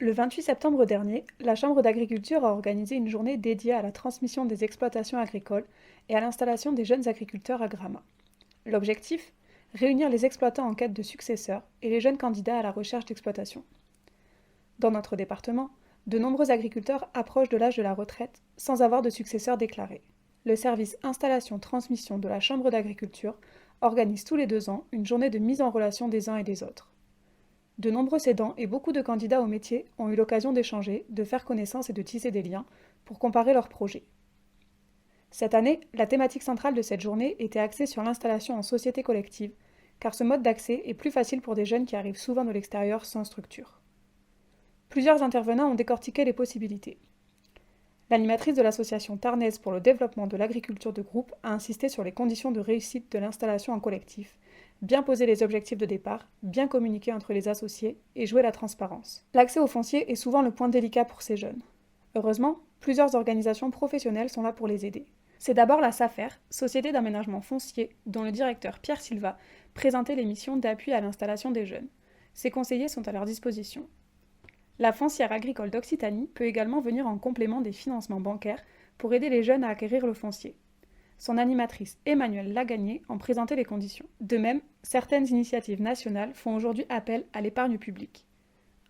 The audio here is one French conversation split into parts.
Le 28 septembre dernier, la Chambre d'agriculture a organisé une journée dédiée à la transmission des exploitations agricoles et à l'installation des jeunes agriculteurs à Grama. L'objectif? Réunir les exploitants en quête de successeurs et les jeunes candidats à la recherche d'exploitation. Dans notre département, de nombreux agriculteurs approchent de l'âge de la retraite sans avoir de successeurs déclarés. Le service installation-transmission de la Chambre d'agriculture organise tous les 2 ans une journée de mise en relation des uns et des autres. De nombreux cédants et beaucoup de candidats au métier ont eu l'occasion d'échanger, de faire connaissance et de tisser des liens pour comparer leurs projets. Cette année, la thématique centrale de cette journée était axée sur l'installation en société collective, car ce mode d'accès est plus facile pour des jeunes qui arrivent souvent de l'extérieur sans structure. Plusieurs intervenants ont décortiqué les possibilités. L'animatrice de l'association Tarnaise pour le développement de l'agriculture de groupe a insisté sur les conditions de réussite de l'installation en collectif, bien poser les objectifs de départ, bien communiquer entre les associés et jouer la transparence. L'accès au foncier est souvent le point délicat pour ces jeunes. Heureusement, plusieurs organisations professionnelles sont là pour les aider. C'est d'abord la SAFER, Société d'aménagement foncier, dont le directeur Pierre Silva présentait les missions d'appui à l'installation des jeunes. Ses conseillers sont à leur disposition. La foncière agricole d'Occitanie peut également venir en complément des financements bancaires pour aider les jeunes à acquérir le foncier. Son animatrice Emmanuelle Lagagné en présentait les conditions. De même, certaines initiatives nationales font aujourd'hui appel à l'épargne publique.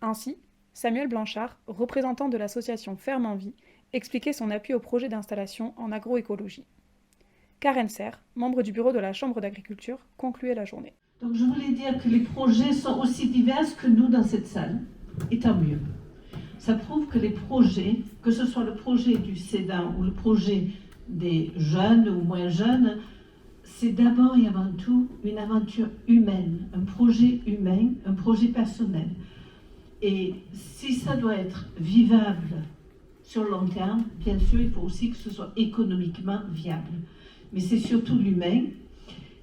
Ainsi, Samuel Blanchard, représentant de l'association Ferme en Vie, expliquait son appui au projet d'installation en agroécologie. Karen Serre, membre du bureau de la Chambre d'agriculture, concluait la journée. Donc je voulais dire que les projets sont aussi divers que nous dans cette salle, et tant mieux. Ça prouve que les projets, que ce soit le projet du cédant ou le projet des jeunes ou moins jeunes, c'est d'abord et avant tout une aventure humaine, un projet humain, un projet personnel. Et si ça doit être vivable sur le long terme, bien sûr, il faut aussi que ce soit économiquement viable. Mais c'est surtout l'humain.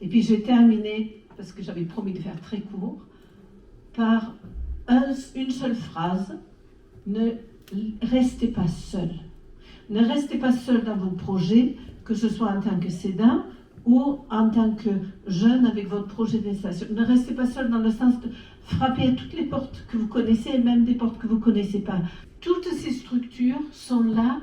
Et puis je vais terminer, parce que j'avais promis de faire très court, par une seule phrase: ne restez pas seul. Ne restez pas seul dans vos projets, que ce soit en tant que cédant ou en tant que jeune avec votre projet d'installation. Ne restez pas seul dans le sens de frapper à toutes les portes que vous connaissez et même des portes que vous ne connaissez pas. Toutes ces structures sont là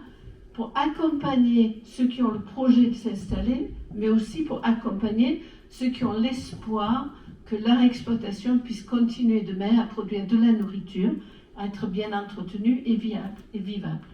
pour accompagner ceux qui ont le projet de s'installer, mais aussi pour accompagner ceux qui ont l'espoir que leur exploitation puisse continuer demain à produire de la nourriture, à être bien entretenue et viable et vivable.